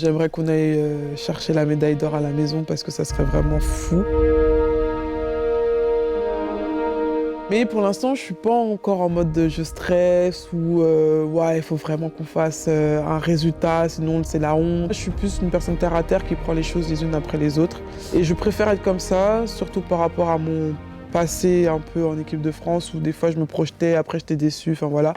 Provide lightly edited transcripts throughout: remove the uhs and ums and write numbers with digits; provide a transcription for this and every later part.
J'aimerais qu'on aille chercher la médaille d'or à la maison parce que ça serait vraiment fou. Mais pour l'instant, je suis pas encore en mode de je stresse ou ouais, il faut vraiment qu'on fasse un résultat, sinon c'est la honte. Je suis plus une personne terre à terre qui prend les choses les unes après les autres. Et je préfère être comme ça, surtout par rapport à mon passé un peu en équipe de France où des fois je me projetais, après j'étais déçue, enfin voilà.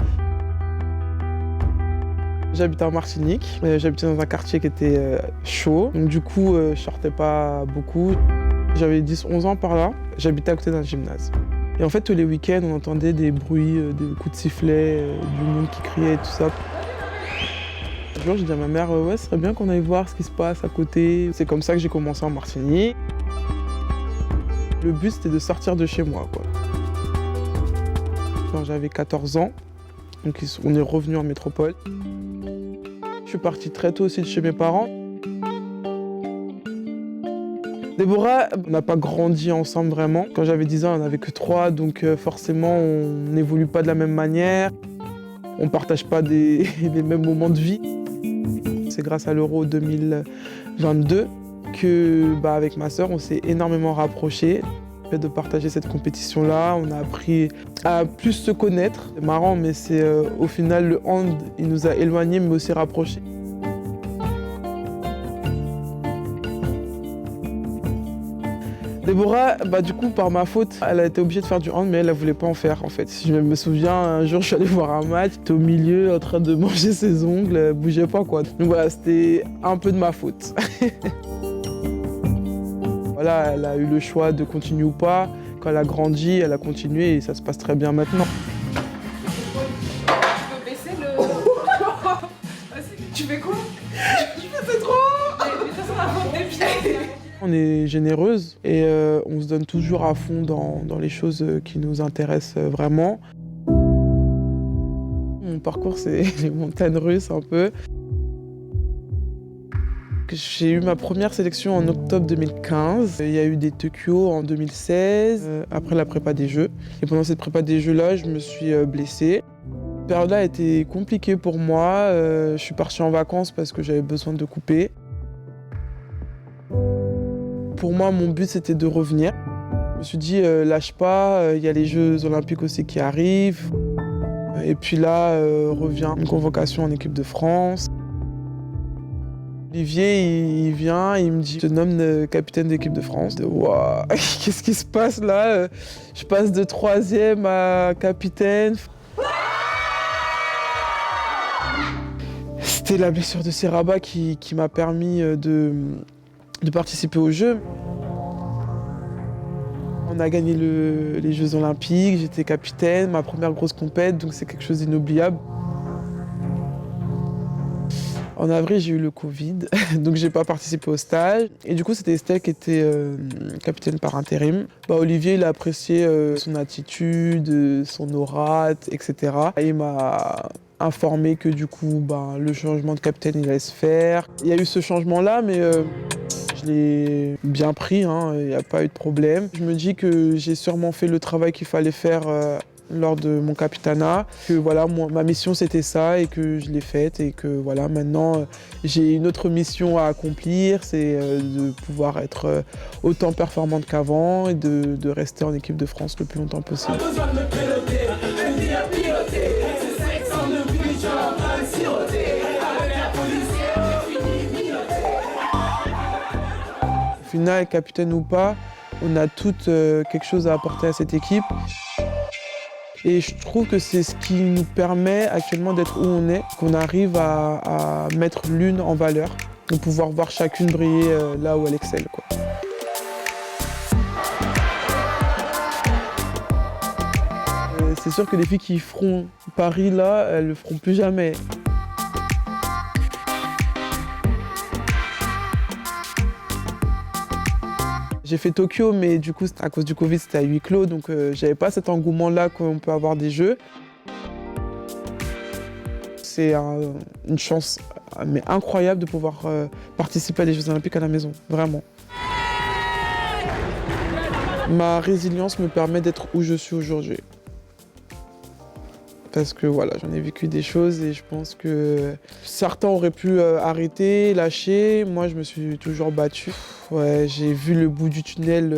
J'habitais en Martinique, j'habitais dans un quartier qui était chaud, donc du coup je sortais pas beaucoup. J'avais 10-11 ans par là, j'habitais à côté d'un gymnase. Et en fait tous les week-ends on entendait des bruits, des coups de sifflet, du monde qui criait et tout ça. Un jour j'ai dit à ma mère ouais ce serait bien qu'on aille voir ce qui se passe à côté. C'est comme ça que j'ai commencé en Martinique. Le but c'était de sortir de chez moi, quoi. Quand j'avais 14 ans, donc on est revenu en métropole. Je suis partie très tôt aussi de chez mes parents. Déborah, on n'a pas grandi ensemble vraiment. Quand j'avais 10 ans, on n'avait que 3, donc forcément, on n'évolue pas de la même manière. On ne partage pas les mêmes moments de vie. C'est grâce à l'Euro 2022 que, avec ma sœur, on s'est énormément rapprochés. Le fait de partager cette compétition-là, on a appris à plus se connaître. C'est marrant, mais c'est au final le hand, il nous a éloignés, mais aussi rapprochés. Déborah, du coup, par ma faute, elle a été obligée de faire du hand, mais elle ne voulait pas en faire, en fait. Je me souviens, un jour, je suis allée voir un match, j'étais au milieu, en train de manger ses ongles, elle bougeait pas, quoi. Donc voilà, c'était un peu de ma faute. Voilà, elle a eu le choix de continuer ou pas. Quand elle a grandi, elle a continué et ça se passe très bien maintenant. Tu peux baisser le... Tu fais quoi? C'est trop... Mais ça sera la faute des pieds. On est généreuse et on se donne toujours à fond dans les choses qui nous intéressent vraiment. Mon parcours, c'est les montagnes russes un peu. J'ai eu ma première sélection en octobre 2015. Il y a eu des Tokyo en 2016, après la prépa des Jeux. Et pendant cette prépa des Jeux-là, je me suis blessée. Cette période-là a été compliquée pour moi. Je suis partie en vacances parce que j'avais besoin de couper. Pour moi, mon but, c'était de revenir. Je me suis dit, lâche pas, il y a les Jeux Olympiques aussi qui arrivent. Et puis là, revient une convocation en équipe de France. Olivier, il vient, il me dit, je te nomme capitaine d'équipe de France. Waouh, qu'est-ce qui se passe là? Je passe de 3e à capitaine. C'était la blessure de Seraba qui m'a permis de participer aux Jeux. On a gagné les Jeux Olympiques, j'étais capitaine, ma première grosse compète, donc c'est quelque chose d'inoubliable. En avril, j'ai eu le Covid, donc j'ai pas participé au stage. Et du coup, c'était Estelle qui était capitaine par intérim. Olivier, il a apprécié son attitude, son aura, etc. Et il m'a informé que du coup, le changement de capitaine, il allait se faire. Il y a eu ce changement-là, mais je l'ai bien pris, il n'y a pas eu de problème. Je me dis que j'ai sûrement fait le travail qu'il fallait faire lors de mon capitanat, que voilà, ma mission c'était ça et que je l'ai faite et que voilà, maintenant j'ai une autre mission à accomplir, c'est de pouvoir être autant performante qu'avant et de rester en équipe de France le plus longtemps possible. Au final, capitaine ou pas, on a toutes quelque chose à apporter à cette équipe. Et je trouve que c'est ce qui nous permet actuellement d'être où on est, qu'on arrive à mettre l'une en valeur, de pouvoir voir chacune briller là où elle excelle, quoi. C'est sûr que les filles qui feront Paris là, elles le feront plus jamais. J'ai fait Tokyo, mais du coup, à cause du Covid, c'était à huis clos, donc j'avais pas cet engouement-là qu'on peut avoir des Jeux. C'est une chance mais incroyable de pouvoir participer à des Jeux Olympiques à la maison, vraiment. Ma résilience me permet d'être où je suis aujourd'hui. Parce que voilà, j'en ai vécu des choses et je pense que certains auraient pu arrêter, lâcher. Moi, je me suis toujours battue. Ouais, j'ai vu le bout du tunnel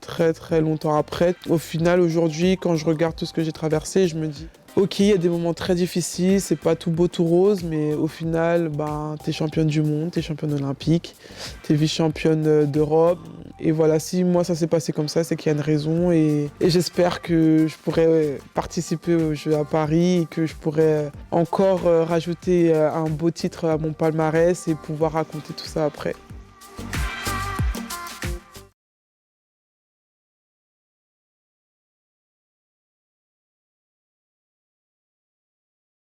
très très longtemps après. Au final, aujourd'hui, quand je regarde tout ce que j'ai traversé, je me dis ok, il y a des moments très difficiles, c'est pas tout beau, tout rose, mais au final, ben, t'es championne du monde, t'es championne olympique, t'es vice-championne d'Europe. Et voilà, si moi ça s'est passé comme ça, c'est qu'il y a une raison et j'espère que je pourrai participer aux Jeux à Paris et que je pourrai encore rajouter un beau titre à mon palmarès et pouvoir raconter tout ça après.